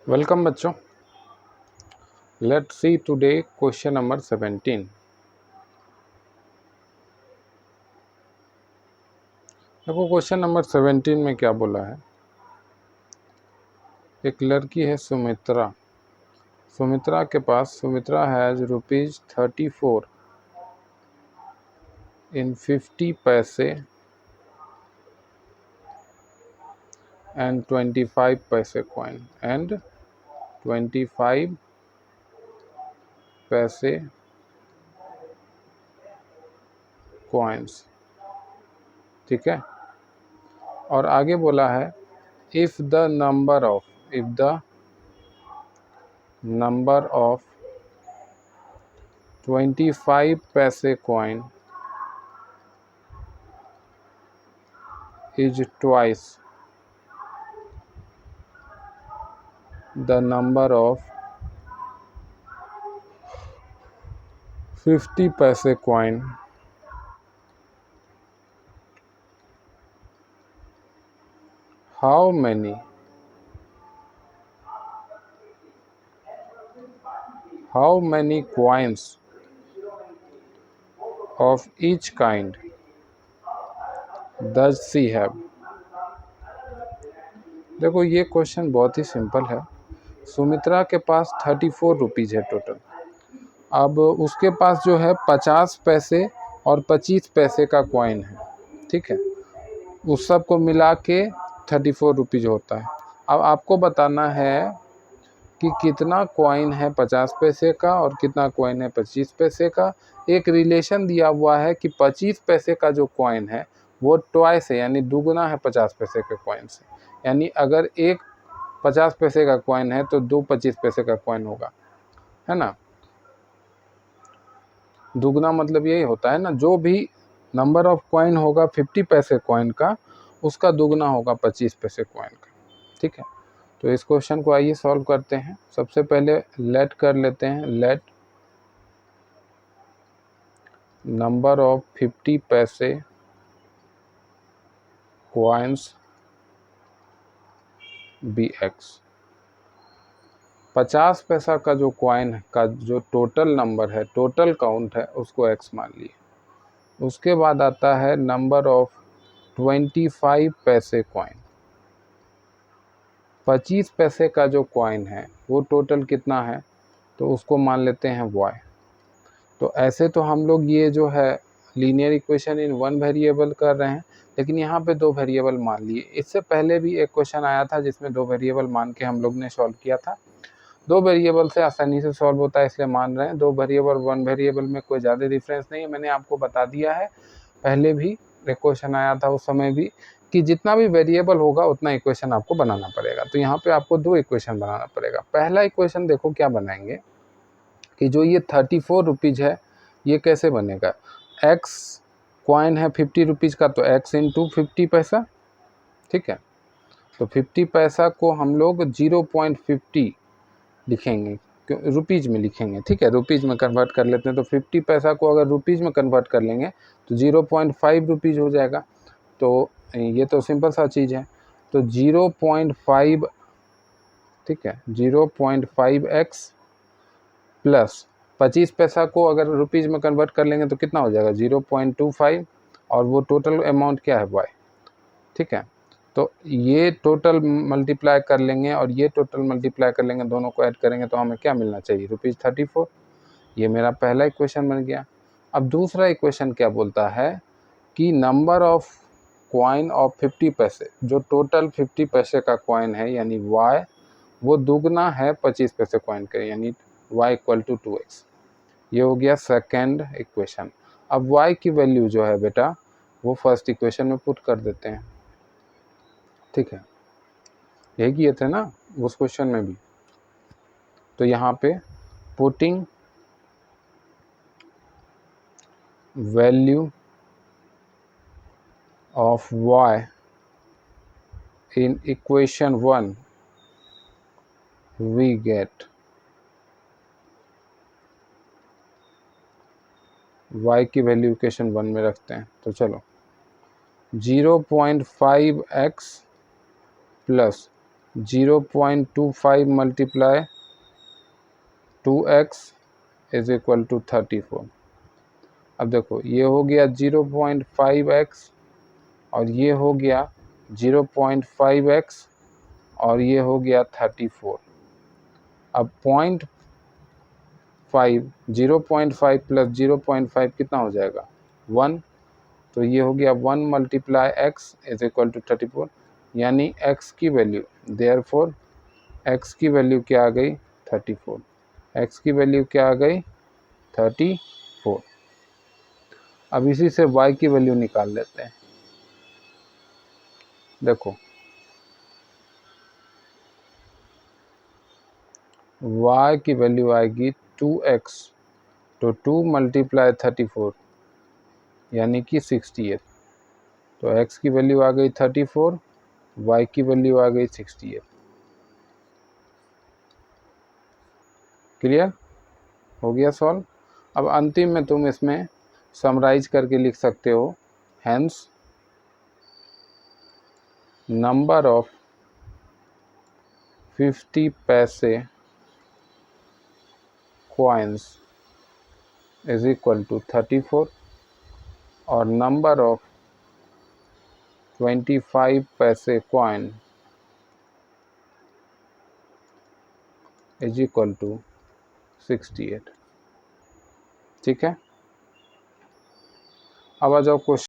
Welcome बच्चों। Let's see today question number 17। देखो question number 17 में क्या बोला है। एक लड़की है सुमित्रा। सुमित्रा हैज ₹34 in 50 पैसे and 25 पैसे coin and 25 पैसे coins। ठीक है। और आगे बोला है if the number of 25 पैसे coin is twice the number of 50 पैसे coin, how many coins of each kind does she have। देखो ये क्वेश्चन बहुत ही सिंपल है। सुमित्रा के पास 34 रुपीज़ है टोटल। अब उसके पास जो है 50 पैसे और 25 पैसे का कॉइन है। ठीक है। उस सब को मिला के 34 रुपीज़ होता है। अब आपको बताना है कि कितना कॉइन है 50 पैसे का और कितना कॉइन है 25 पैसे का। एक रिलेशन दिया हुआ है कि 25 पैसे का जो कॉइन है वो ट्वाइस है, यानी दुगना है 50 पैसे के कॉइन से। यानी अगर एक 50 पैसे का कॉइन है तो दो 25 पैसे का कॉइन होगा, है ना। दुगना मतलब यही होता है ना, जो भी नंबर ऑफ कॉइन होगा 50 पैसे कॉइन का, उसका दुगना होगा 25 पैसे कॉइन का। ठीक है। तो इस क्वेश्चन को आइए सॉल्व करते हैं। सबसे पहले लेट कर लेते हैं। लेट नंबर ऑफ 50 पैसे कॉइन्स बी एक्स। 50 पैसा का जो कॉइन का जो टोटल नंबर है, टोटल काउंट है, उसको एक्स मान लिए। उसके बाद आता है नंबर ऑफ 25 पैसे कॉइन। 25 पैसे का जो कॉइन है वो टोटल कितना है, तो उसको मान लेते हैं वाई। तो ऐसे तो हम लोग ये जो है linear equation in one variable कर रहे हैं, लेकिन यहाँ पे दो वेरिएबल मान लिए। इससे पहले भी एक क्वेश्चन आया था जिसमें दो वेरिएबल मान के हम लोग ने सॉल्व किया था। दो वेरिएबल से आसानी से सॉल्व होता है, इसलिए मान रहे हैं। दो वेरिएबल वन वेरिएबल में कोई ज़्यादा डिफरेंस नहीं है। मैंने आपको बता दिया है, पहले भी एक क्वेश्चन आया था उस समय भी, कि जितना भी वेरिएबल होगा उतना इक्वेशन आपको बनाना पड़ेगा। तो यहाँ पे आपको दो इक्वेशन बनाना पड़ेगा। पहला इक्वेशन देखो क्या बनाएंगे कि जो ये 34 रुपीज़ है ये कैसे बनेगा। एक्स कॉइन है 50 रुपीज़ का, तो एक्स इंटू 50 पैसा। ठीक है। तो 50 पैसा को हम लोग 0.50 लिखेंगे, रुपीज़ में लिखेंगे। ठीक है, रुपीज़ में कन्वर्ट कर लेते हैं। तो 50 पैसा को अगर रुपीज़ में कन्वर्ट कर लेंगे तो 0.5 रुपीज़ हो जाएगा। तो ये तो सिंपल सा चीज़ है। तो 0.5, ठीक है, 0.5 एक्स प्लस 25 पैसा को अगर रुपीज़ में कन्वर्ट कर लेंगे तो कितना हो जाएगा 0.25, और वो टोटल अमाउंट क्या है वाई। ठीक है। तो ये टोटल मल्टीप्लाई कर लेंगे और ये टोटल मल्टीप्लाई कर लेंगे, दोनों को ऐड करेंगे तो हमें क्या मिलना चाहिए, ₹34। ये मेरा पहला इक्वेशन बन गया। अब दूसरा इक्वेशन क्या बोलता है कि नंबर ऑफ कॉइन ऑफ 50 पैसे, जो टोटल 50 पैसे का कॉइन है यानी वाई, वो दुगना है 25 पैसे कॉइन का, यानी y इक्वल टू 2x। ये हो गया सेकेंड इक्वेशन। अब y की वैल्यू जो है बेटा वो फर्स्ट इक्वेशन में पुट कर देते हैं। ठीक है, यही किए थे ना उस क्वेश्चन में भी। तो यहाँ पे putting value of y in equation 1 we get y की वैल्यू इक्वेशन 1 में रखते हैं। तो चलो 0.5x plus 0.25 multiply 2x is equal to 34। अब देखो ये हो गया 0.5x और ये हो गया 0.5x और ये हो गया 34। अब 0.5 प्लस 0.5 कितना हो जाएगा 1, तो ये हो गया 1 multiply x is equal to 34, यानी x की वैल्यू, देयरफॉर x की वैल्यू क्या आ गई 34। x की वैल्यू क्या आ गई 34। अब इसी से y की वैल्यू निकाल लेते हैं। देखो y की वैल्यू आएगी 2x, तो 2 मल्टीप्लाई 34 यानी कि 68। तो x की वैल्यू आ गई 34, y की वैल्यू आ गई 68। क्लियर हो गया सॉल्व। अब अंतिम में तुम इसमें समराइज करके लिख सकते हो, हेंस नंबर ऑफ 50 पैसे कॉइन्स इज इक्वल टू 34 और नंबर ऑफ 25 पैसे कॉइन इज इक्वल टू 68। ठीक है, अब आ जाओ क्वेश्चन